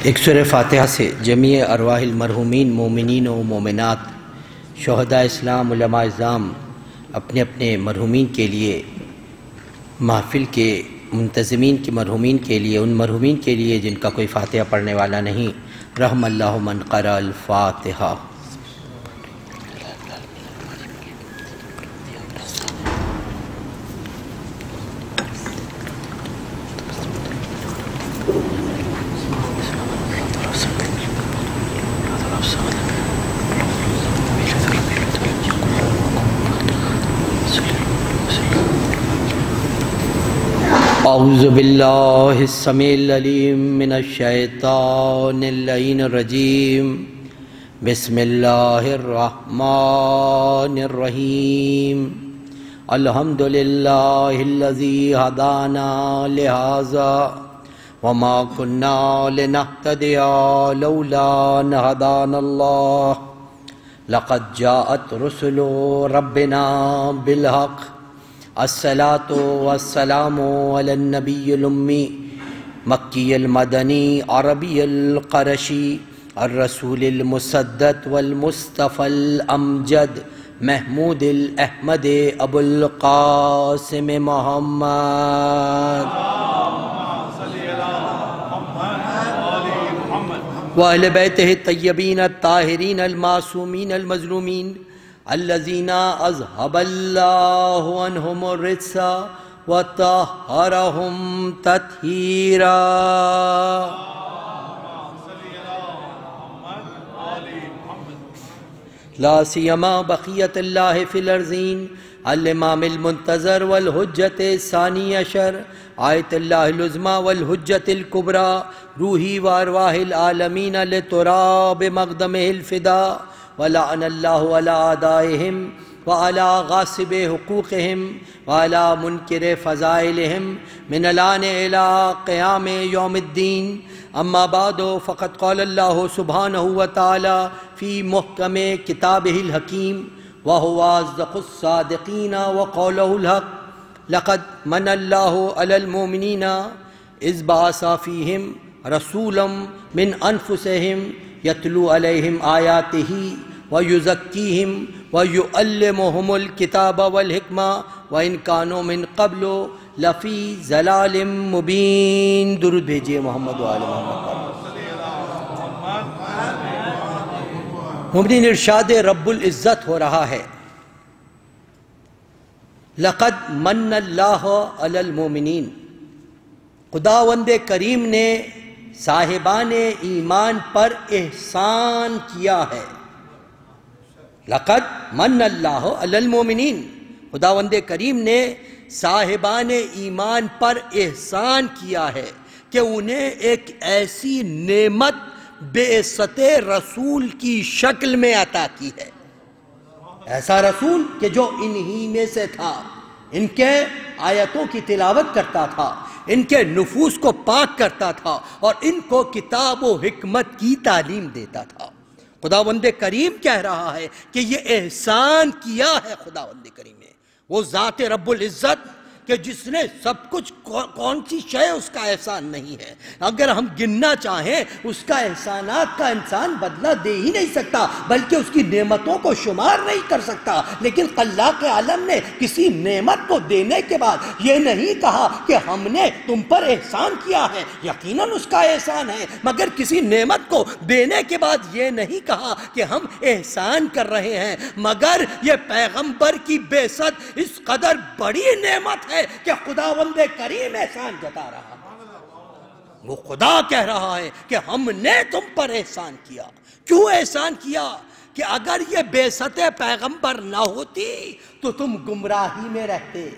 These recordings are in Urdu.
ایک سورہ فاتحہ سے جمیع ارواح المرحومین مومنین و مومنات، شہداء اسلام، علماء اعظام اپنے اپنے مرحومین کے لیے، محفل کے منتظمین کے مرحومین کے لیے، ان مرحومین کے لیے جن کا کوئی فاتحہ پڑھنے والا نہیں، رحم اللہ من قرأ الفاتحہ۔ اعوذ باللہ السمیع العلیم من الشیطان اللعین الرجیم، بسم اللہ الرحمن الرحیم، الحمدللہ الذی ہدانا لہذا وما کننا لنہتدی لولا ان ہدانا اللہ، لقد جاءت رسل ربنا بالحق، الصلاة والسلام علی النبی الامی مکی المدنی عربی القرشی الرسول المسدد والمصطفى الامجد محمود الاحمد ابو القاسم محمد وأہل بیتہ الطیبین الطاہرین المعصومین المظلومین الذین اذہب اللہ عنہم الرجس وطہرہم تطہیرا۔ لا سیما بقیت اللہ فی الارضین الامام المنتظر والحجت الثانی عشر آیت اللہ العظمی والحجت الکبریٰ روحی وارواح العالمین لتراب مقدمہ الفدا، وَلَعَنَ اللَّهُ عَلَىٰ أَعْدَائِهِمْ وَعَلَىٰ غَاصِبِ حُقُوقِهِمْ وَعَلَىٰ مُنْكِرِ فَضَائِلِهِمْ مِنَ الْآنِ إِلَىٰ قِيَامِ يَوْمِ الدِّينِ۔ أما بعد فقد قال الله سبحانه وتعالى في محكم كتابه الحكيم وهو أصدق الصادقين وقوله الحق، لقد من الله على المؤمنين إذ بعث فيهم رسولا من أنفسهم يتلو عليهم آياته ويزكيهم ويعلمهم الكتاب والحكمة وإن كانوا من قبل لفی ضلال مبین۔ درود بھیجئے محمد و آل محمد۔ مومنین، ارشاد رب العزت ہو رہا ہے لقد من اللہ علی المومنین، خداوند کریم نے صاحبان ایمان پر احسان کیا ہے۔ لقد من اللہ علی المومنین، خداوند کریم نے صاحبان ایمان پر احسان کیا ہے کہ انہیں ایک ایسی نعمت بعثت رسول کی شکل میں عطا کی ہے، ایسا رسول کہ جو انہی میں سے تھا، ان کے آیتوں کی تلاوت کرتا تھا، ان کے نفوس کو پاک کرتا تھا اور ان کو کتاب و حکمت کی تعلیم دیتا تھا۔ خداوند کریم کہہ رہا ہے کہ یہ احسان کیا ہے خداوند کریم نے، وہ ذات رب العزت کہ جس نے سب کچھ، کون سی شے اس کا احسان نہیں ہے۔ اگر ہم گننا چاہیں اس کا احسانات کا انسان بدلہ دے ہی نہیں سکتا، بلکہ اس کی نعمتوں کو شمار نہیں کر سکتا۔ لیکن خلاق عالم نے کسی نعمت کو دینے کے بعد یہ نہیں کہا کہ ہم نے تم پر احسان کیا ہے، یقیناً اس کا احسان ہے، مگر کسی نعمت کو دینے کے بعد یہ نہیں کہا کہ ہم احسان کر رہے ہیں، مگر یہ پیغمبر کی بعثت اس قدر بڑی نعمت ہے کہ خداوند کریم احسان جتا رہا ہے۔ وہ خدا کہہ رہا ہے کہ ہم نے تم پر احسان کیا۔ کیوں احسان کیا؟ کہ اگر یہ بعثت پیغمبر نہ ہوتی تو تم گمراہی میں رہتے،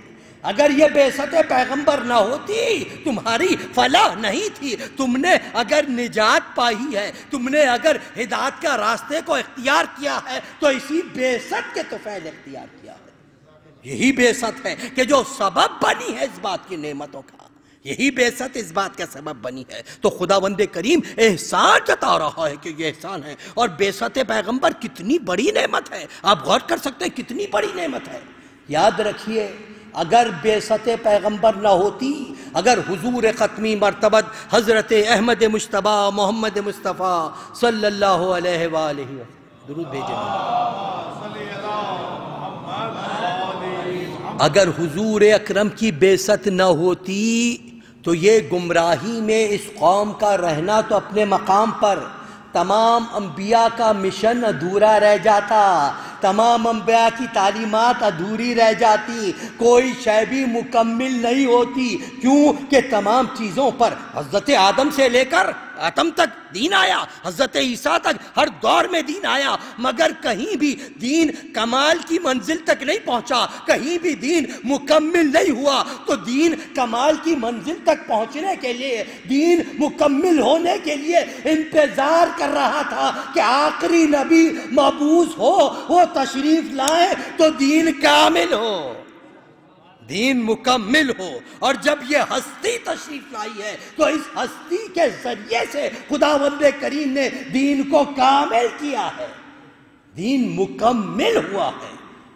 اگر یہ بعثت پیغمبر نہ ہوتی تمہاری فلاح نہیں تھی، تم نے اگر نجات پائی ہے، تم نے اگر ہدایت کا راستے کو اختیار کیا ہے تو اسی بعثت کے طفیل اختیار کیا ہے۔ یہی بعثت ہے کہ جو سبب بنی ہے اس بات کی نعمتوں کا، یہی بعثت اس بات کا سبب بنی ہے۔ تو خداوند کریم احسان جتا رہا ہے کہ یہ احسان ہے، اور بعثت پیغمبر کتنی بڑی نعمت ہے، آپ غور کر سکتے ہیں کتنی بڑی نعمت ہے۔ یاد رکھیے، اگر بعثت پیغمبر نہ ہوتی، اگر حضور ختمی مرتبت حضرت احمد مجتبی محمد مصطفیٰ صلی اللہ علیہ وآلہ وسلم درود بھیجیں، اگر حضور اکرم کی بعثت نہ ہوتی تو یہ گمراہی میں اس قوم کا رہنا تو اپنے مقام پر، تمام انبیاء کا مشن ادھورا رہ جاتا، تمام انبیاء کی تعلیمات ادھوری رہ جاتی، کوئی شے بھی مکمل نہیں ہوتی۔ کیوں کہ تمام چیزوں پر حضرت آدم سے لے کر آدم تک دین آیا، حضرت عیسیٰ تک ہر دور میں دین آیا، مگر کہیں بھی دین کمال کی منزل تک نہیں پہنچا، کہیں بھی دین مکمل نہیں ہوا۔ تو دین کمال کی منزل تک پہنچنے کے لیے، دین مکمل ہونے کے لیے انتظار کر رہا تھا کہ آخری نبی مبعوث ہو، وہ تشریف لائیں تو دین کامل ہو، دین مکمل ہو۔ اور جب یہ ہستی تشریف لائی ہے تو اس ہستی کے ذریعے سے خداوند کریم نے دین کو کامل کیا ہے، دین مکمل ہوا ہے۔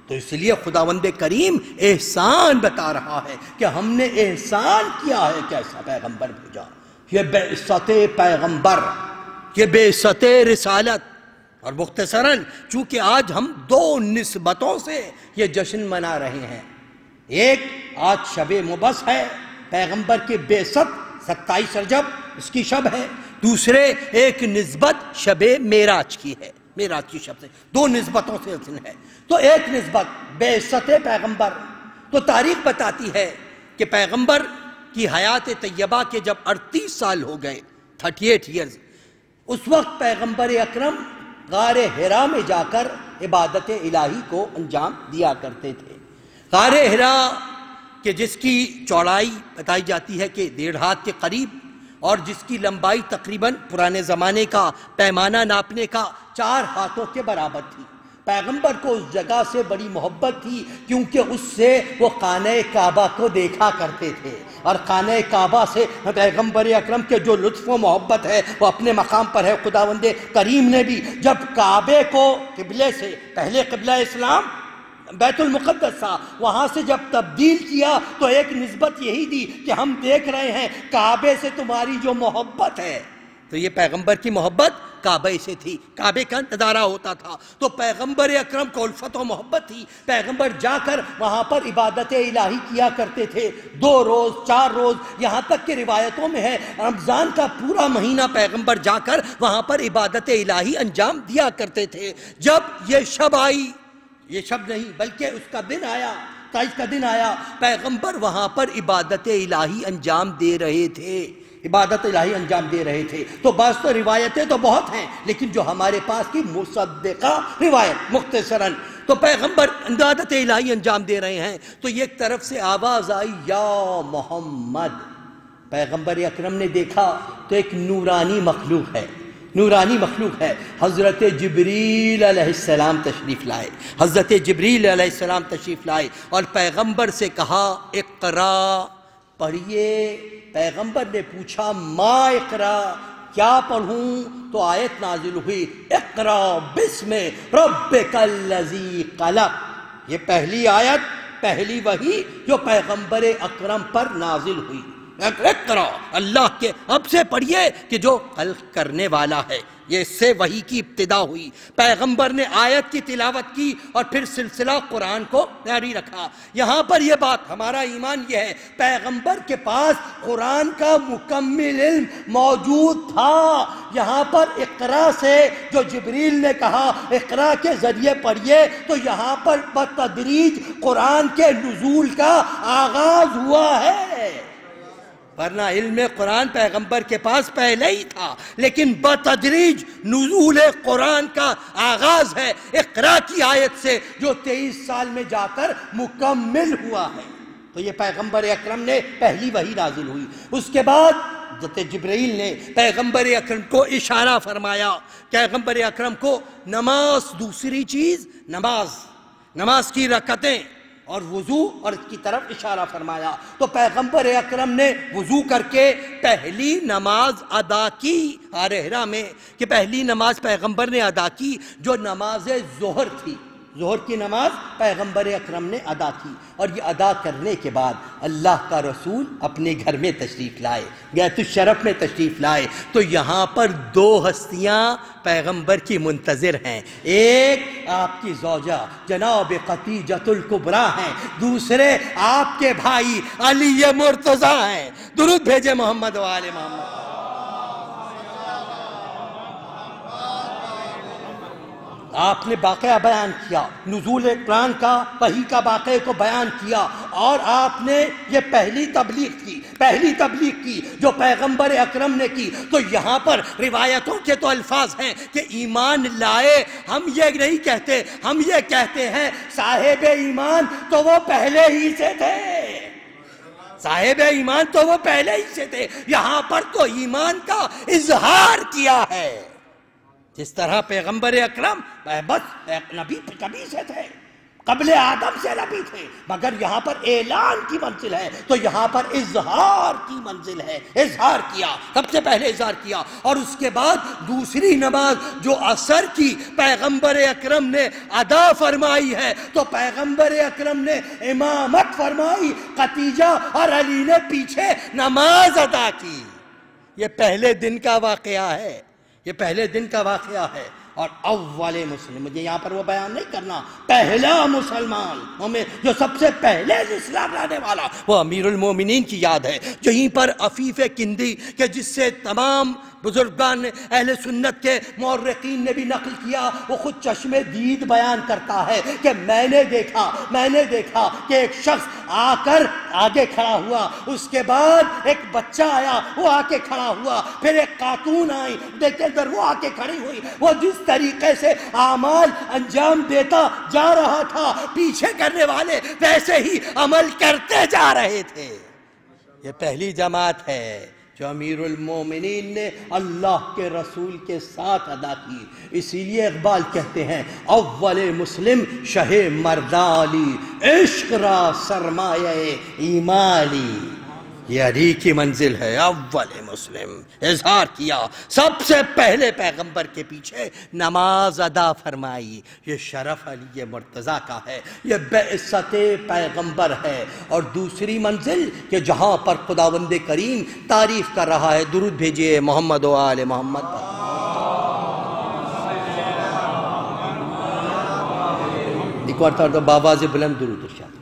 تو اس لیے خداوند کریم احسان بتا رہا ہے کہ ہم نے احسان کیا ہے، کیسا پیغمبر بھیجا، یہ بعثت پیغمبر، یہ بعثت رسالت۔ اور مختصراً چونکہ آج ہم دو نسبتوں سے یہ جشن منا رہے ہیں، ایک آج شب مبعث ہے، پیغمبر کی بعثت 27 رجب اس کی شب ہے، دوسرے ایک نسبت شب معراج کی ہے، معراج کی شب سے، دو نسبتوں سے ہے۔ تو ایک نسبت بعثت پیغمبر، تو تاریخ بتاتی ہے کہ پیغمبر کی حیات طیبہ کے جب 38 سال ہو گئے، 38 ایئرز، اس وقت پیغمبر اکرم غار حرا میں جا کر عبادت الہی کو انجام دیا کرتے تھے۔ غار حرا کہ جس کی چوڑائی بتائی جاتی ہے کہ 1.5 ہاتھ کے قریب، اور جس کی لمبائی تقریباً پرانے زمانے کا پیمانہ ناپنے کا 4 ہاتھوں کے برابر تھی۔ پیغمبر کو اس جگہ سے بڑی محبت تھی، کیونکہ اس سے وہ خانہ کعبہ کو دیکھا کرتے تھے، اور خانہ کعبہ سے پیغمبر اکرم کے جو لطف و محبت ہے وہ اپنے مقام پر ہے۔ خداوند کریم نے بھی جب کعبے کو قبلے سے، پہلے قبلہ اسلام بیت المقدس تھا، وہاں سے جب تبدیل کیا تو ایک نسبت یہی دی کہ ہم دیکھ رہے ہیں کعبے سے تمہاری جو محبت ہے، تو یہ پیغمبر کی محبت کعبے سے تھی، کعبے کا نظارہ ہوتا تھا۔ تو پیغمبر اکرم کو الفت و محبت تھی، پیغمبر جا کر وہاں پر عبادت الہی کیا کرتے تھے، 2 روز 4 روز، یہاں تک کہ روایتوں میں ہے رمضان کا پورا مہینہ پیغمبر جا کر وہاں پر عبادت الہی انجام دیا کرتے تھے۔ جب یہ شب آئی، یہ شب نہیں بلکہ اس کا دن آیا، 23 کا دن آیا، پیغمبر وہاں پر عبادت الہی انجام دے رہے تھے، عبادت الہی انجام دے رہے تھے۔ تو بعض تو روایتیں تو بہت ہیں، لیکن جو ہمارے پاس کی مصدقہ روایت مختصراً، تو پیغمبر عبادت الہی انجام دے رہے ہیں، تو ایک طرف سے آواز آئی یا محمد۔ پیغمبر اکرم نے دیکھا تو ایک نورانی مخلوق ہے، نورانی مخلوق ہے، حضرت جبریل علیہ السلام تشریف لائے، حضرت جبریل علیہ السلام تشریف لائے اور پیغمبر سے کہا اقرا، پڑھیے۔ پیغمبر نے پوچھا ما اقرا، کیا پڑھوں؟ تو آیت نازل ہوئی اقرا بسم ربک الذی خلق۔ یہ پہلی آیت، پہلی وحی جو پیغمبر اکرم پر نازل ہوئی، اقرا، اللہ کے اب سے پڑھیے کہ جو خلق کرنے والا ہے۔ یہ اس سے وحی کی ابتدا ہوئی، پیغمبر نے آیت کی تلاوت کی اور پھر سلسلہ قرآن کو جاری رکھا۔ یہاں پر یہ بات، ہمارا ایمان یہ ہے، پیغمبر کے پاس قرآن کا مکمل علم موجود تھا۔ یہاں پر اقرا سے جو جبریل نے کہا اقرا کے ذریعے پڑھیے، تو یہاں پر بتدریج قرآن کے نزول کا آغاز ہوا ہے، ورنہ علم قرآن پیغمبر کے پاس پہلے ہی تھا، لیکن بتدریج نزول قرآن کا آغاز ہے اقرا کی آیت سے، جو 23 سال میں جا کر مکمل ہوا ہے۔ تو یہ پیغمبر اکرم نے پہلی وحی نازل ہوئی۔ اس کے بعد حضرت جبرائیل نے پیغمبر اکرم کو اشارہ فرمایا، پیغمبر اکرم کو نماز، دوسری چیز نماز کی رکعتیں اور وضو اور اس کی طرف اشارہ فرمایا۔ تو پیغمبر اکرم نے وضو کر کے پہلی نماز ادا کی غار حرا میں، کہ پہلی نماز پیغمبر نے ادا کی جو نماز ظہر تھی، ظہر کی نماز پیغمبر اکرم نے ادا کی، اور یہ ادا کرنے کے بعد اللہ کا رسول اپنے گھر میں تشریف لائے، بیت الشرف میں تشریف لائے، تو یہاں پر دو ہستیاں پیغمبر کی منتظر ہیں، ایک آپ کی زوجہ جناب خدیجۃ الکبریٰ ہیں، دوسرے آپ کے بھائی علی مرتضیٰ ہیں۔ درود بھیجے محمد و آل محمد۔ آپ نے واقعہ بیان کیا، نزول قرآن کا، وحی کا واقعے کو بیان کیا، اور آپ نے یہ پہلی تبلیغ کی جو پیغمبر اکرم نے کی۔ تو یہاں پر روایتوں کے تو الفاظ ہیں کہ ایمان لائے، ہم یہ نہیں کہتے، ہم یہ کہتے ہیں صاحب ایمان تو وہ پہلے ہی سے تھے، صاحب ایمان تو وہ پہلے ہی سے تھے، یہاں پر تو ایمان کا اظہار کیا ہے۔ جس طرح پیغمبر اکرم بس نبی کبھی سے تھے، قبل آدم سے نبی تھے، مگر یہاں پر اعلان کی منزل ہے تو یہاں پر اظہار کی منزل ہے، اظہار کیا، سب سے پہلے اظہار کیا۔ اور اس کے بعد دوسری نماز جو عصر کی پیغمبر اکرم نے ادا فرمائی ہے، تو پیغمبر اکرم نے امامت فرمائی، خدیجہ اور علی نے پیچھے نماز ادا کی۔ یہ پہلے دن کا واقعہ ہے، یہ پہلے دن کا واقعہ ہے۔ اور اول مسلم، مجھے یہاں پر وہ بیان نہیں کرنا، پہلا مسلمان ہمیں جو سب سے پہلے اسلام لانے والا وہ امیر المومنین کی یاد ہے۔ یہیں پر عفیف کندی کہ جس سے تمام بزرگان اہل سنت کے مورخین نے بھی نقل کیا، وہ خود چشم دید بیان کرتا ہے کہ میں نے دیکھا کہ ایک شخص آ کر آگے کھڑا ہوا، اس کے بعد ایک بچہ آیا، وہ آ کے کھڑا ہوا، پھر ایک خاتون آئی، دیکھتے اندر وہ آ کے کھڑی ہوئی، وہ جس طریقے سے اعمال انجام دیتا جا رہا تھا، پیچھے کرنے والے ویسے ہی عمل کرتے جا رہے تھے۔ یہ پہلی جماعت ہے جو امیر المومنین نے اللہ کے رسول کے ساتھ ادا کی۔ اسی لیے اقبال کہتے ہیں اول مسلم شہ مردالی، عشق را سرمایہ ایمالی۔ یہ علی کی منزل ہے، اول مسلم، اظہار کیا، سب سے پہلے پیغمبر کے پیچھے نماز ادا فرمائی۔ یہ شرف علی مرتضیٰ کا ہے، یہ بعثت پیغمبر ہے۔ اور دوسری منزل کہ جہاں پر خداوند کریم تعریف کر رہا ہے، درود بھیجئے محمد و آل محمد پر۔ ایک بار تو بآواز بلند درود ارشاد۔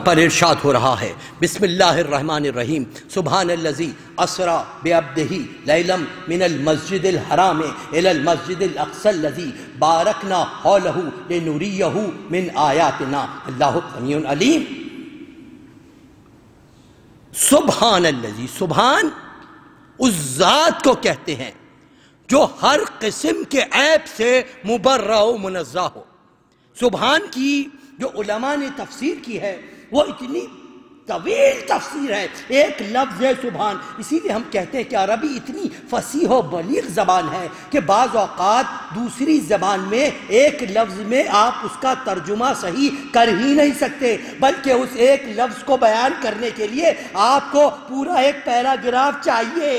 پر ارشاد ہو رہا ہے، بسم اللہ الرحمن الرحیم، سبحان الذی اسریٰ بعبدہ لیلا من المسجد الحرام الی المسجد الاقصی الذی بارکنا حولہ لنریہ من آیاتنا، اللہ سمیع علیم۔ سبحان الذی، سبحان اس ذات کو کہتے ہیں جو ہر قسم کے عیب سے مبرہ و منزہ ہو۔ سبحان کی جو علماء نے تفسیر کی ہے وہ اتنی طویل تفسیر ہے، ایک لفظ ہے سبحان۔ اسی لیے ہم کہتے ہیں کہ عربی اتنی فصیح و بلیغ زبان ہے کہ بعض اوقات دوسری زبان میں ایک لفظ میں آپ اس کا ترجمہ صحیح کر ہی نہیں سکتے، بلکہ اس ایک لفظ کو بیان کرنے کے لیے آپ کو پورا ایک پیراگراف چاہیے۔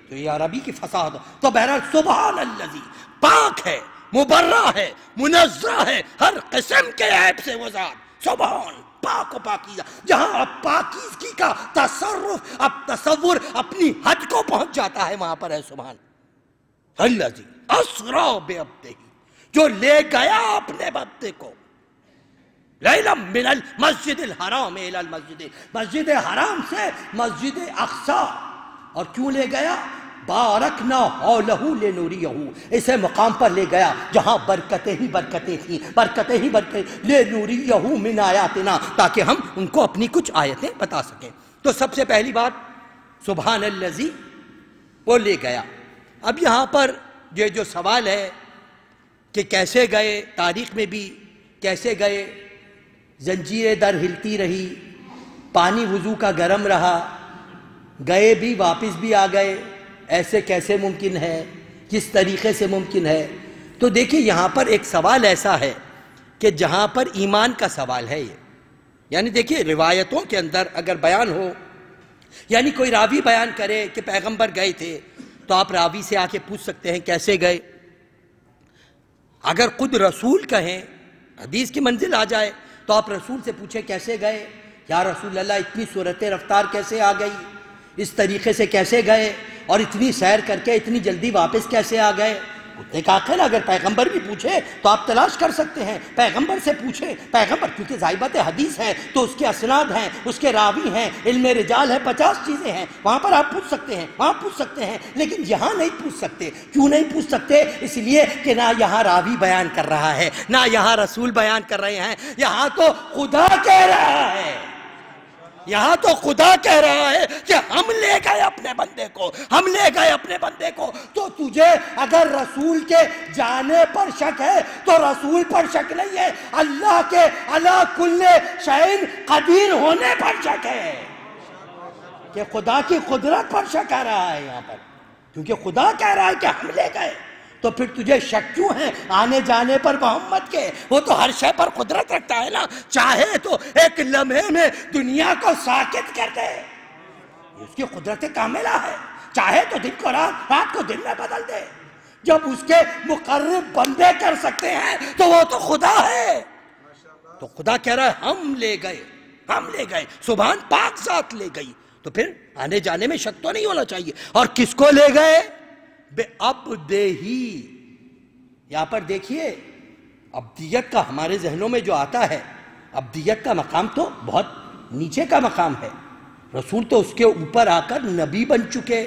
تو یہ عربی کی فصاحت۔ تو بہرحال سبحان الذی، پاک ہے، مبرہ ہے، منزہ ہے ہر قسم کے عیب سے وہ ذات، سبحان، پاک و پاکیزہ۔ جہاں اب پاکیزگی کا تصرف، اب تصور اپنی حد کو پہنچ جاتا ہے، وہاں پر ہے سبحان الذی اسریٰ بعبدہ، جو لے گیا اپنے بندے کو، لیلا من المسجد الحرام الی المسجد، مسجد حرام سے مسجد اقصی۔ اور کیوں لے گیا؟ بارکنا حولہ لنریہ، اسے مقام پر لے گیا جہاں برکتیں ہی برکتیں تھیں، برکتیں ہی برکتیں، لنریہ من آیاتنا، تاکہ ہم ان کو اپنی کچھ آیتیں بتا سکیں۔ تو سب سے پہلی بات سبحان الذی، وہ لے گیا۔ اب یہاں پر یہ جو سوال ہے کہ کیسے گئے، تاریخ میں بھی کیسے گئے، زنجیریں در ہلتی رہی، پانی وضو کا گرم رہا، گئے بھی واپس بھی آ گئے، ایسے کیسے ممکن ہے، کس طریقے سے ممکن ہے؟ تو دیکھیں یہاں پر ایک سوال ایسا ہے کہ جہاں پر ایمان کا سوال ہے یہ، یعنی دیکھیں روایتوں کے اندر اگر بیان ہو، یعنی کوئی راوی بیان کرے کہ پیغمبر گئے تھے، تو آپ راوی سے آ کے پوچھ سکتے ہیں کیسے گئے. اگر خود رسول کہیں، حدیث کی منزل آ جائے، تو آپ رسول سے پوچھیں کیسے گئے. یا رسول اللہ اتنی صورت رفتار کیسے آ گئی، اس طریقے سے کیسے گئے، اور اتنی سیر کر کے اتنی جلدی واپس کیسے آ گئے. نے کہا کہ اگر پیغمبر بھی پوچھے تو آپ تلاش کر سکتے ہیں، پیغمبر سے پوچھیں. پیغمبر کیونکہ ضابط حدیث ہے تو اس کے اسناد ہیں، اس کے راوی ہیں، علم رجال ہے، 50 چیزیں ہیں، وہاں پر آپ پوچھ سکتے ہیں، وہاں پوچھ سکتے ہیں. لیکن یہاں نہیں پوچھ سکتے. کیوں نہیں پوچھ سکتے؟ اس لیے کہ نہ یہاں راوی بیان کر رہا ہے، نہ یہاں رسول بیان کر رہے ہیں. یہاں تو خدا کہہ رہا ہے، یہاں تو خدا کہہ رہا ہے کہ ہم لے گئے اپنے بندے کو، ہم لے گئے اپنے بندے کو. تو تجھے اگر رسول کے جانے پر شک ہے تو رسول پر شک نہیں ہے، اللہ کے علی کل شیء قدیر ہونے پر شک ہے، کہ خدا کی قدرت پر شک آ رہا ہے یہاں پر. کیونکہ خدا کہہ رہا ہے کہ ہم لے گئے، تو پھر تجھے شک کیوں ہے آنے جانے پر محمد کے؟ وہ تو ہر شے پر قدرت رکھتا ہے نا. چاہے تو ایک لمحے میں دنیا کو ساکت کر دے، یہ اس کی قدرت کاملہ ہے. چاہے تو دن کو رات، رات کو دن میں بدل دے. جب اس کے مقرب بندے کر سکتے ہیں تو وہ تو خدا ہے. تو خدا کہہ رہا ہے ہم لے گئے، ہم لے گئے، سبحان پاک ذات لے گئی. تو پھر آنے جانے میں شک تو نہیں ہونا چاہیے. اور کس کو لے گئے؟ بے عبدہ ہی. یہاں پر دیکھیے عبدیت کا ہمارے ذہنوں میں جو آتا ہے، عبدیت کا مقام تو بہت نیچے کا مقام ہے. رسول تو اس کے اوپر آ کر نبی بن چکے،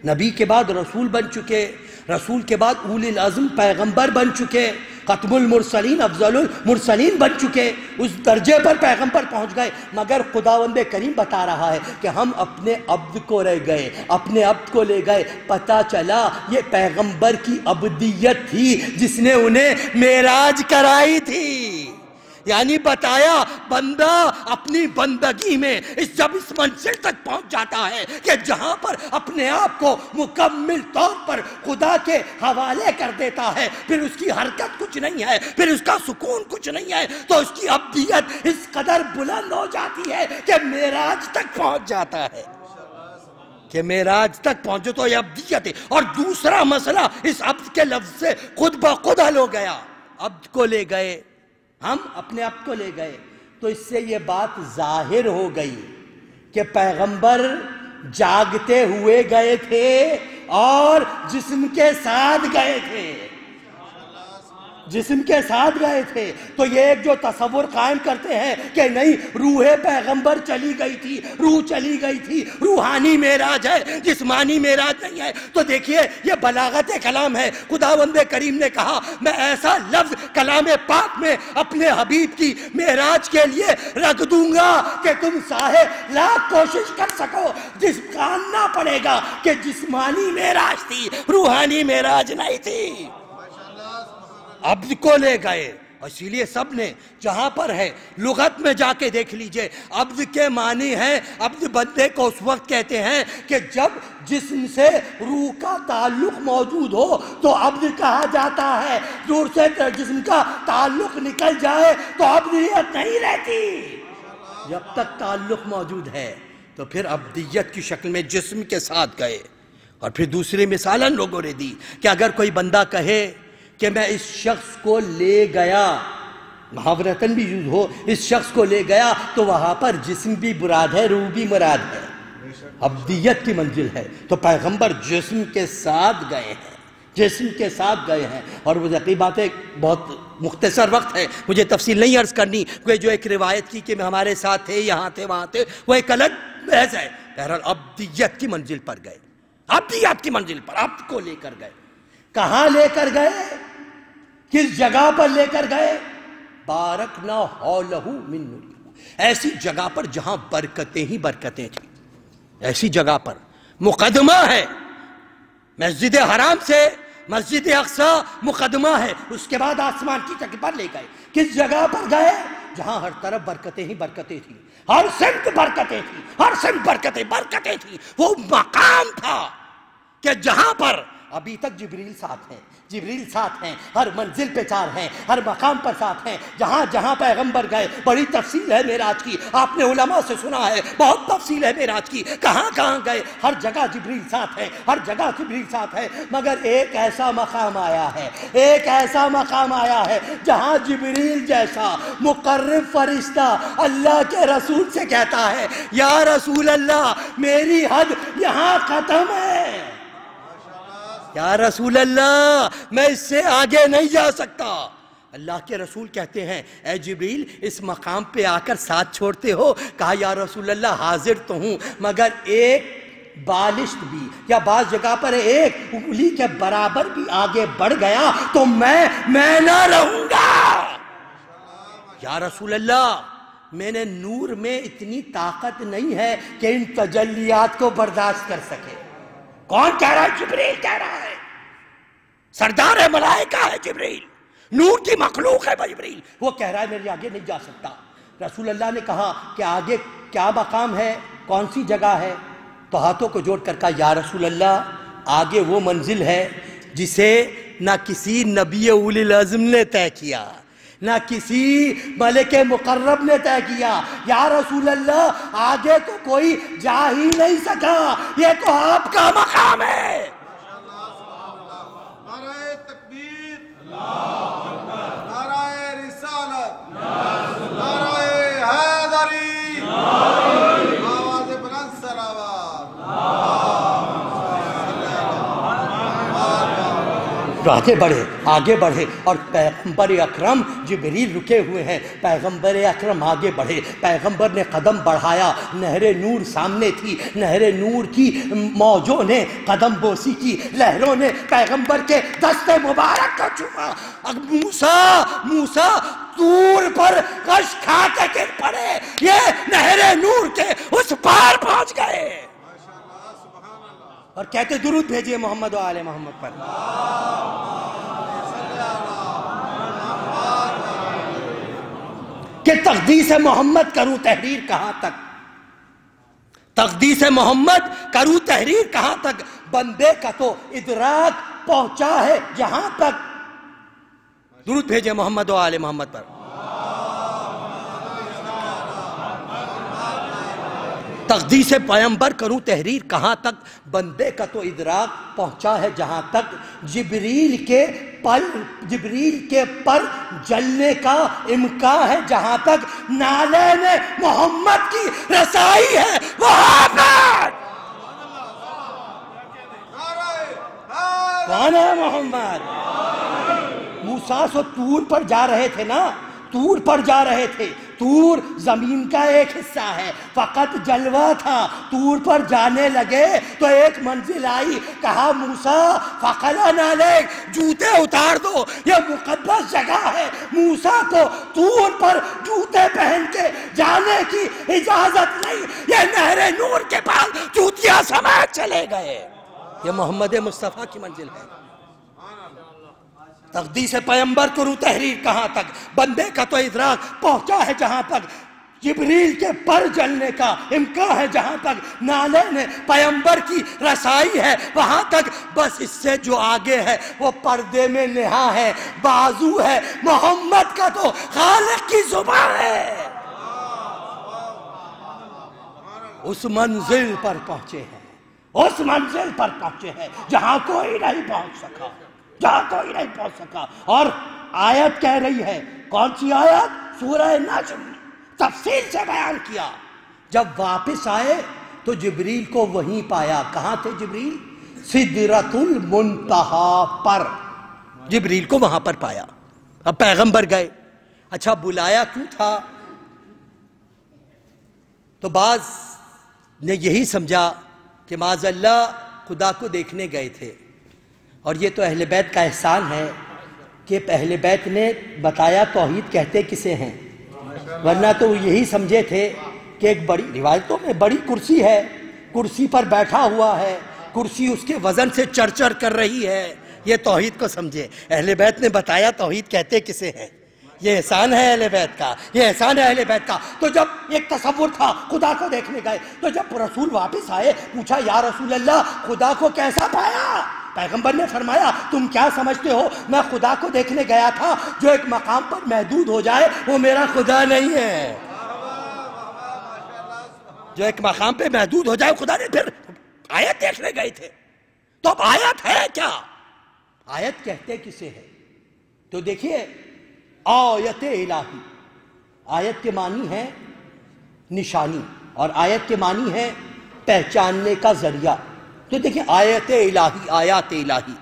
نبی کے بعد رسول بن چکے، رسول کے بعد اولی العزم پیغمبر بن چکے، ختم المرسلین افضل المرسلین بن چکے، اس درجے پر پیغمبر پہنچ گئے. مگر خداوند کریم بتا رہا ہے کہ ہم اپنے عبد کو رہ گئے، اپنے عبد کو لے گئے. پتہ چلا یہ پیغمبر کی عبدیت تھی جس نے انہیں معراج کرائی تھی. یعنی بتایا بندہ اپنی بندگی میں جب اس منزل تک پہنچ جاتا ہے کہ جہاں پر اپنے آپ کو مکمل طور پر خدا کے حوالے کر دیتا ہے، پھر اس کی حرکت کچھ نہیں ہے، پھر اس کا سکون کچھ نہیں ہے، تو اس کی عبدیت اس قدر بلند ہو جاتی ہے کہ معراج تک پہنچ جاتا ہے. کہ معراج تک پہنچو تو یہ عبدیت ہے. اور دوسرا مسئلہ اس عبد کے لفظ سے خود بخود حل ہو گیا. عبد کو لے گئے، ہم اپنے آپ کو لے گئے. تو اس سے یہ بات ظاہر ہو گئی کہ پیغمبر جاگتے ہوئے گئے تھے اور جسم کے ساتھ گئے تھے، جسم کے ساتھ گئے تھے. تو یہ ایک جو تصور قائم کرتے ہیں کہ نہیں روح پیغمبر چلی گئی تھی، روح چلی گئی تھی، روحانی معراج ہے، جسمانی معراج نہیں ہے. تو دیکھیے یہ بلاغت کلام ہے. خداوند کریم نے کہا میں ایسا لفظ کلام پاک میں اپنے حبیب کی معراج کے لیے رکھ دوں گا کہ تم ساہے لاکھ کوشش کر سکو جس کاننا پڑے گا کہ جسمانی معراج تھی، روحانی معراج نہیں تھی. عبد کو لے گئے. اسی لیے سب نے جہاں پر ہے لغت میں جا کے دیکھ لیجئے، عبد کے معنی ہے، عبد بندے کو اس وقت کہتے ہیں کہ جب جسم سے روح کا تعلق موجود ہو تو عبد کہا جاتا ہے. دور سے جسم کا تعلق نکل جائے تو عبدیت نہیں رہتی. جب تک تعلق موجود ہے تو پھر عبدیت کی شکل میں جسم کے ساتھ گئے. اور پھر دوسری مثالن لوگوں نے دی کہ اگر کوئی بندہ کہے کہ میں اس شخص کو لے گیا، محاورتاً بھی یوز ہو، اس شخص کو لے گیا، تو وہاں پر جسم بھی مراد ہے، روح بھی مراد ہے، عبدیت کی منزل ہے. تو پیغمبر جسم کے ساتھ گئے ہیں، جسم کے ساتھ گئے ہیں. اور وہ ذکی باتیں بہت مختصر وقت ہے، مجھے تفصیل نہیں عرض کرنی. کہ جو ایک روایت کی کہ ہمارے ساتھ تھے، یہاں تھے، وہاں تھے، وہ ایک الگ بحث ہے. بہرحال عبدیت کی منزل پر گئے، عبدیت کی منزل پر عبد کو لے کر گئے. کہاں لے کر گئے؟ کس جگہ پر لے کر گئے؟ بارکنا حولہ من نور، ایسی جگہ پر جہاں برکتیں ہی برکتیں تھیں. ایسی جگہ پر مقدمہ ہے، مسجد حرام سے مسجد اقصی مقدمہ ہے، اس کے بعد آسمان کی جگہ پر لے گئے. کس جگہ پر گئے؟ جہاں ہر طرف برکتیں ہی برکتیں تھیں، ہر سمت برکتیں تھیں، ہر سمت برکتیں تھیں. وہ مقام تھا کہ جہاں پر ابھی تک جبریل ساتھ ہیں، جبریل ساتھ ہیں، ہر منزل پہ چار ہیں، ہر مقام پر ساتھ ہیں، جہاں جہاں پیغمبر گئے. بڑی تفصیل ہے معراج کی، آپ نے علماء سے سنا ہے، بہت تفصیل ہے معراج کی، کہاں کہاں گئے، ہر جگہ جبریل ساتھ ہیں، ہر جگہ جبریل ساتھ ہے. مگر ایک ایسا مقام آیا ہے، ایک ایسا مقام آیا ہے جہاں جبریل جیسا مقرب فرشتہ اللہ کے رسول سے کہتا ہے یا رسول اللہ میری حد یہاں ختم ہے، یا رسول اللہ میں اس سے آگے نہیں جا سکتا. اللہ کے رسول کہتے ہیں اے جبریل اس مقام پہ آ کر ساتھ چھوڑتے ہو؟ کہا یا رسول اللہ حاضر تو ہوں، مگر ایک بالشت بھی یا بعض جگہ پر ایک انگلی کے برابر بھی آگے بڑھ گیا تو میں نہ رہوں گا. یا رسول اللہ میں نے نور میں اتنی طاقت نہیں ہے کہ ان تجلیات کو برداشت کر سکے. کون کہہ رہا ہے؟ جبریل کہہ رہا ہے، سردار ملائکہ ہے جبریل، نور کی مخلوق ہے جبریل، وہ کہہ رہا ہے میرے آگے نہیں جا سکتا. رسول اللہ نے کہا کہ آگے کیا مقام ہے، کون سی جگہ ہے؟ تو ہاتھوں کو جوڑ کر کہا یا رسول اللہ آگے وہ منزل ہے جسے نہ کسی نبی اولی العزم نے طے کیا، نہ کسی ملک مقرب نے طے کیا. یا رسول اللہ آگے تو کوئی جا ہی نہیں سکا، یہ تو آپ کا مقام ہے. نعرہ تکبیر، نعرہ رسالت، نعرہ حیدری، آواز بلند صلوات. آگے بڑھے اور پیغمبر اکرم جبریل رکے ہوئے ہیں، پیغمبر اکرم آگے بڑھے، پیغمبر نے قدم بڑھایا، نہر نور سامنے تھی، نہر نور کی موجوں نے قدم بوسی کی، لہروں نے پیغمبر کے دست مبارک کو چوما. موسیٰ طور پر غش کھا کے گر پڑے، یہ نہر نور کے اس پار پہنچ گئے اور کہتے درود بھیجئے محمد و آل محمد پر. کہ تقدیس محمد کروں تحریر کہاں تک، تقدیس محمد کروں تحریر کہاں تک، بندے کا تو ادراک پہنچا ہے جہاں تک. درود بھیجئے محمد و آل محمد پر. تقدیس پیغمبر کروں تحریر کہاں تک، بندے کا تو ادراک پہنچا ہے جہاں تک. جبریل کے پر جلنے کا امکان ہے جہاں تک، نالین محمد کی رسائی ہے وہاں پر. کون ہے محمد؟ موسیٰ سو طور پر جا رہے تھے نا، طور پر جا رہے تھے. طور زمین کا ایک حصہ ہے، فقط جلوہ تھا. طور پر جانے لگے تو ایک منزل آئی، کہا موسیٰ فقلن علیک، جوتے اتار دو، یہ مقدس جگہ ہے. موسیٰ کو طور پر جوتے پہن کے جانے کی اجازت نہیں، یہ نہر نور کے پاس جوتیاں سمیت چلے گئے. یہ محمد مصطفیٰ کی منزل ہے. تقدیس پیغمبر کروں تحریر کہاں تک، بندے کا تو ادراک پہنچا ہے جہاں تک. جبریل کے پر جلنے کا امکان ہے جہاں تک، نالین پیغمبر کی رسائی ہے وہاں تک. بس اس سے جو آگے ہے وہ پردے میں نہا ہے، بازو ہے محمد کا تو خالق کی زبان ہے. اس منزل پر پہنچے ہیں، اس منزل پر پہنچے ہیں جہاں کوئی نہیں پہنچ سکا، جہاں کوئی نہیں پہنچ سکا. اور آیت کہہ رہی ہے، کون سی آیت؟ سورہ نجم. تفصیل سے بیان کیا. جب واپس آئے تو جبریل کو وہیں پایا. کہاں تھے جبریل؟ سدرۃ المنتہا پر. جبریل کو وہاں پر پایا. اب پیغمبر گئے. اچھا بلایا کیوں تھا؟ تو بعض نے یہی سمجھا کہ معاذ اللہ خدا کو دیکھنے گئے تھے. اور یہ تو اہل بیت کا احسان ہے کہ اہل بیت نے بتایا توحید کہتے کسے ہیں، ورنہ تو وہ یہی سمجھے تھے کہ ایک بڑی روایتوں میں بڑی کرسی ہے، کرسی پر بیٹھا ہوا ہے، کرسی اس کے وزن سے چر چر کر رہی ہے، یہ توحید کو سمجھے. اہل بیت نے بتایا توحید کہتے کسے ہیں. یہ احسان ہے اہل بیت کا، یہ احسان ہے اہل بیت کا. تو جب ایک تصور تھا خدا کو دیکھنے گئے، تو جب رسول واپس آئے پوچھا یا رسول اللہ خدا کو کیسا پایا؟ پیغمبر نے فرمایا تم کیا سمجھتے ہو میں خدا کو دیکھنے گیا تھا؟ جو ایک مقام پر محدود ہو جائے وہ میرا خدا نہیں ہے. جو ایک مقام پہ محدود ہو جائے خدا نہیں. پھر آیت دیکھنے گئے تھے تو اب آیت ہے کیا؟ آیت کہتے کسے ہے؟ تو دیکھیے آیت الہی، آیت کے معنی ہے نشانی اور آیت کے معنی ہے پہچاننے کا ذریعہ. تو دیکھیں آیت الہی، آیات الہی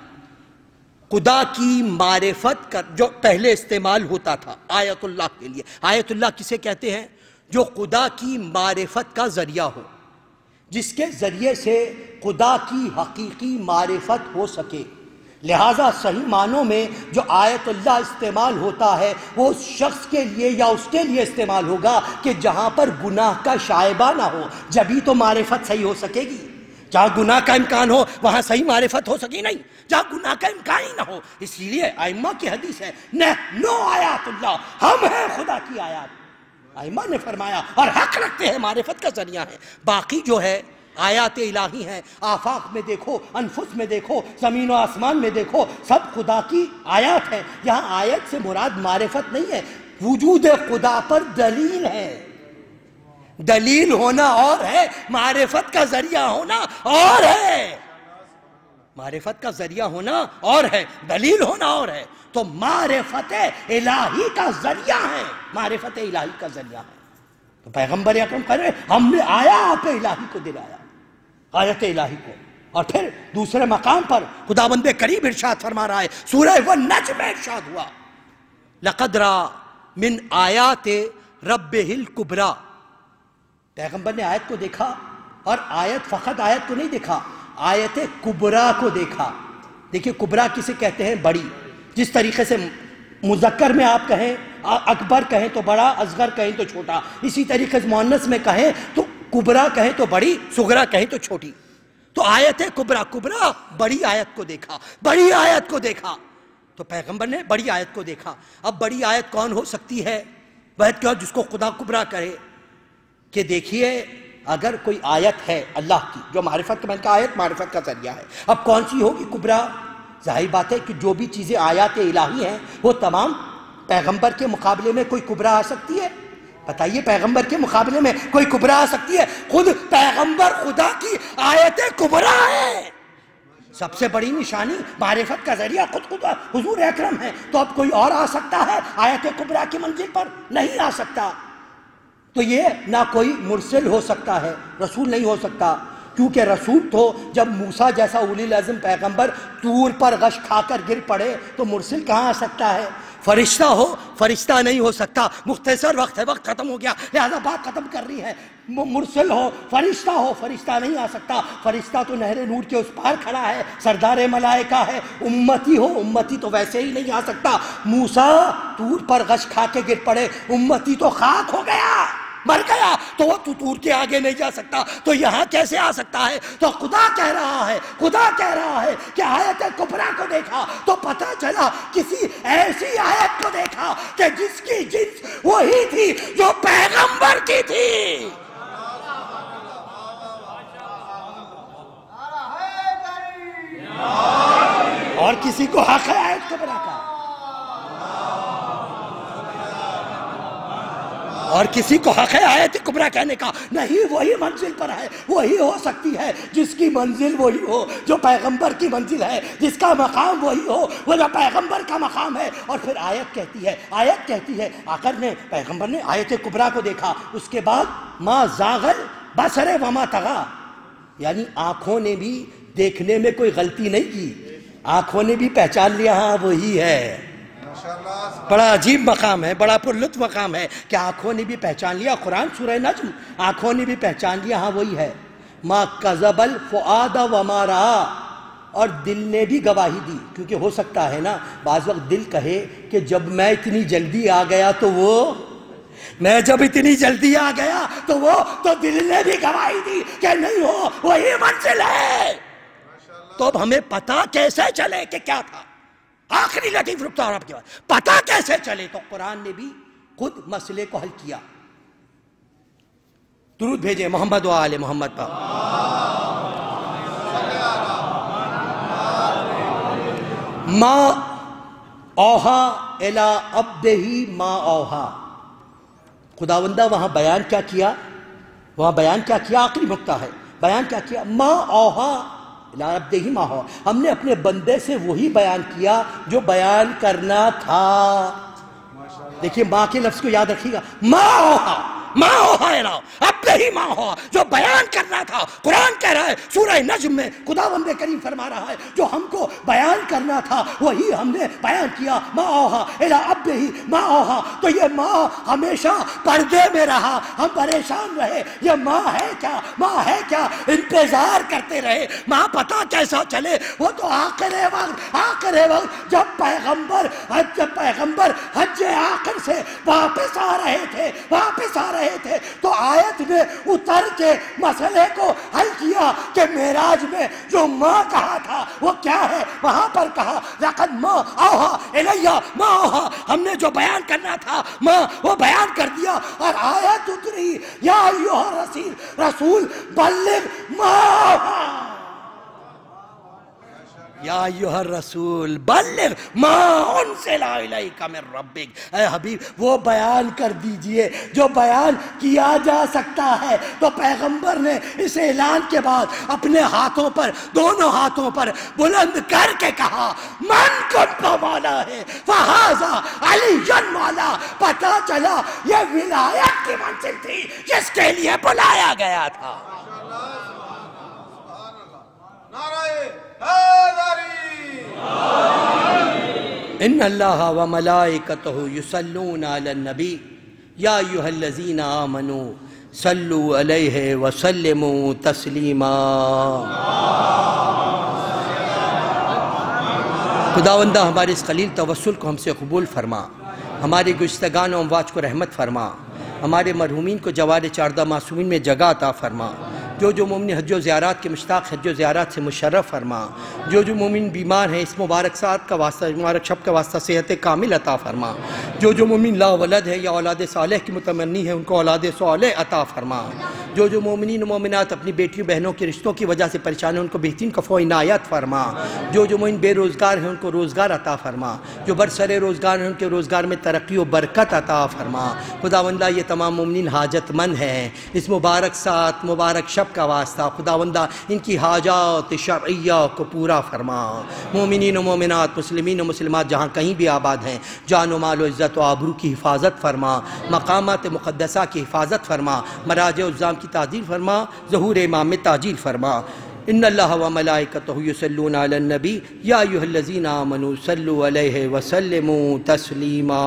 خدا کی معرفت کا جو پہلے استعمال ہوتا تھا آیت اللہ کے لیے. آیت اللہ کسے کہتے ہیں؟ جو خدا کی معرفت کا ذریعہ ہو، جس کے ذریعے سے خدا کی حقیقی معرفت ہو سکے. لہٰذا صحیح معنوں میں جو آیت اللہ استعمال ہوتا ہے وہ اس شخص کے لیے یا اس کے لیے استعمال ہوگا کہ جہاں پر گناہ کا شائبہ نہ ہو، جبھی تو معرفت صحیح ہو سکے گی. جہاں گناہ کا امکان ہو وہاں صحیح معرفت ہو سکی نہیں، جہاں گناہ کا امکان ہی نہ ہو. اس لیے ائمہ کی حدیث ہے نحنو آیات اللہ، ہم ہیں خدا کی آیات. ائمہ نے فرمایا اور حق رکھتے ہیں، معرفت کا ذریعہ ہے. باقی جو ہے آیات الہی ہیں، آفاق میں دیکھو، انفس میں دیکھو، زمین و آسمان میں دیکھو، سب خدا کی آیات ہیں. یہاں آیت سے مراد معرفت نہیں ہے، وجود خدا پر دلیل ہے. دلیل ہونا اور ہے، معرفت کا ذریعہ ہونا اور ہے. معرفت کا ذریعہ ہونا اور ہے، دلیل ہونا اور ہے. تو معرفت الہی کا ذریعہ ہے، معرفت الہی کا ذریعہ ہے. تو پیغمبر اکرم کہہ رہے ہم نے آیات الہی کو دلایا، آیت الہی کو. اور پھر دوسرے مقام پر خداوند کریم ارشاد فرما رہا ہے، سورہ والنجم میں ارشاد ہوا لقد را من آیات ربہ الکبریٰ. پیغمبر نے آیت کو دیکھا اور فقط آیت کو نہیں دیکھا، آیت کبریٰ کو دیکھا. دیکھیے کبریٰ کسے کہتے ہیں؟ بڑی. جس طریقے سے مذکر میں آپ کہیں اکبر کہیں تو بڑا، اصغر کہیں تو چھوٹا، اسی طریقے سے مؤنث میں کہیں تو کبریٰ کہیں تو بڑی، صغریٰ کہیں تو چھوٹی. تو آیت کبریٰ بڑی آیت کو دیکھا، بڑی آیت کو دیکھا. تو پیغمبر نے بڑی آیت کو دیکھا. اب بڑی آیت کون ہو سکتی ہے؟ وہ کیا جس کو خدا کبریٰ کرے. کہ دیکھیے اگر کوئی آیت ہے اللہ کی جو معرفت میں کا آیت معرفت کا ذریعہ ہے، اب کون سی ہوگی کبریٰ؟ ظاہر بات ہے کہ جو بھی چیزیں آیات الہی ہیں وہ تمام پیغمبر کے مقابلے میں کوئی کبریٰ آ سکتی ہے؟ بتائیے پیغمبر کے مقابلے میں کوئی کبریٰ آ سکتی ہے؟ خود پیغمبر خدا کی آیت کبریٰ ہے. سب سے بڑی نشانی معرفت کا ذریعہ خود حضور اکرم ہے. تو اب کوئی اور آ سکتا ہے آیت کبریٰ کی منزل پر؟ نہیں آ سکتا. تو یہ نہ کوئی مرسل ہو سکتا ہے، رسول نہیں ہو سکتا. کیونکہ رسول تو جب موسیٰ جیسا اولی العزم پیغمبر طور پر غش کھا کر گر پڑے تو مرسل کہاں آ سکتا ہے؟ فرشتہ ہو، فرشتہ نہیں ہو سکتا. مختصر وقت ہے، وقت ختم ہو گیا لہذا بات ختم کر رہی ہے. مرسل ہو، فرشتہ نہیں آ سکتا. فرشتہ تو نہر نور کے اس پار کھڑا ہے، سردار ملائکہ ہے. امتی ہو، امتی تو ویسے ہی نہیں آ سکتا. موسیٰ طور پر غش کھا کے گر پڑے، امتی تو خاک ہو گیا، مر گیا، تو وہ طور کے آگے نہیں جا سکتا. تو یہاں کیسے آ سکتا ہے؟ تو خدا کہہ رہا ہے کہ آیت کبریٰ کو دیکھا تو پتہ چلا کسی ایسی آیت کو دیکھا کہ جس کی جنس وہی تھی جو پیغمبر کی تھی. اور کسی کو حق ہے آیت کبریٰ کا، اور کسی کو حق ہے آیت کبریٰ کہنے کا نہیں. وہی منزل پر ہے، وہی ہو سکتی ہے جس کی منزل وہی ہو جو پیغمبر کی منزل ہے، جس کا مقام وہی ہو وہ جو پیغمبر کا مقام ہے. اور پھر آیت کہتی ہے آخر نے پیغمبر نے آیت کبریٰ کو دیکھا. اس کے بعد ما زاغل بصر وما طغیٰ، یعنی آنکھوں نے بھی دیکھنے میں کوئی غلطی نہیں کی، آنکھوں نے بھی پہچان لیا ہاں وہی ہے. بڑا عجیب مقام ہے، بڑا پر لطف مقام ہے کہ آنکھوں نے بھی پہچان لیا. قرآن سورہ نجم، آنکھوں نے بھی پہچان لیا ہاں وہی ہے. ما کذب الفؤاد وما رأى، اور دل نے بھی گواہی دی. کیونکہ ہو سکتا ہے نا بعض وقت دل کہے کہ جب میں اتنی جلدی آ گیا تو تو دل نے بھی گواہی دی کہ نہیں ہو وہی منزل ہے. تو اب ہمیں پتہ کیسے چلے کہ کیا تھا؟ آخری لطیف رکتا اور آپ کے بعد پتہ کیسے چلے؟ تو قرآن نے بھی خود مسئلے کو حل کیا. درود بھیجیں محمد و آل محمد پر. ما اوحا الی عبدہ ما اوحا. خداوندہ وہاں بیان کیا کیا؟ وہاں بیان کیا کیا؟ آخری نقطہ ہے. بیان کیا کیا؟ ما اوحا الی عبدہ ما اوحا. ہم نے اپنے بندے سے وہی بیان کیا جو بیان کرنا تھا. دیکھیے ماں کے لفظ کو یاد رکھیے گا. ما اوحا، ما اوحا الی عبدہ ما اوحا، جو بیان کرنا تھا. قرآن کہہ رہا ہے سورہ نجم میں، خداوند کریم فرما رہا ہے جو ہم کو بیان کرنا تھا وہی ہم نے بیان کیا. ما اوحا الی عبدہ ما اوحا. تو یہ ماں ہمیشہ پردے میں رہا، ہم پریشان رہے یہ ماں ہے کیا، ماں ہے کیا، انتظار کرتے رہے ماں پتہ کیسا چلے. وہ تو آخر وقت جب پیغمبر حج آخر سے واپس آ رہے تھے تو آیت نے اتر کے مسئلے کو حل کیا کہ معراج میں جو ماں کہا تھا وہ کیا ہے. وہاں پر کہا لقد ما اوحا الی ما اوحا. ہم نے جو بیان کرنا تھا ماں وہ بیان کر دیا. اور آیت اتری یا ایھا رسول بلغ ما اوحا. یا ایھا الرسول بلغ ما انزل الیک من ربک. اے حبیب وہ بیان کر دیجئے جو بیان کیا جا سکتا ہے. تو پیغمبر نے اس اعلان کے بعد اپنے ہاتھوں پر، دونوں ہاتھوں پر بلند کر کے کہا من کنت مولا ہے فہذا علی مولا. پتہ چلا یہ ولایت کی منزل تھی جس کے لیے بلایا گیا تھا. ان اللہ و ملائکتہ یصلون علی النبی یا ایھا الذین آمنوا صلوا علیہ وسلموا تسلیما. خداوندہ ہمارے اس قلیل توسل کو ہم سے قبول فرما. ہمارے گشتگان و امواج کو رحمت فرما. ہمارے مرحومین کو جوار چاردہ معصومین میں جگہ عطا فرما. جو مومن حج و زیارات کے مشتاق حج و زیارات سے مشرف فرما. جو مومن بیمار ہیں اس مبارک ساعت کا واسطہ، مبارک شب کا واسطہ صحت کامل عطا فرما. جو مومن لا ولد ہے یا اولاد صالح کی متمنی ہے ان کو اولاد صالح عطا فرما. جو مومنین و مومنات اپنی بیٹیوں بہنوں کے رشتوں کی وجہ سے پریشان ہیں ان کو بہترین کفو عنایت فرما. جو مومن بے روزگار ہیں ان کو روزگار عطا فرما. جو برسر روزگار ہیں ان کے روزگار میں ترقی و برکت عطا فرما. خداوندہ یہ تمام مومنین حاجت مند ہیں اس مبارک ساعت مبارک شب کا واسطہ. خداوندہ ان کی حاجات شرعیہ کو پورا فرما. مومنین و مومنات، مسلمین و مسلمات جہاں کہیں بھی آباد ہیں جان و مال و عزت و آبرو کی حفاظت فرما. مقامات مقدسہ کی حفاظت فرما. مراجع الزام کی تعدیل فرما. ظہور امام میں تعجیل فرما. ان اللہ و ملائکتہ یصلون علی النبی یا ایھا الذین آمنوا صلوا علیہ وسلموا تسلیما.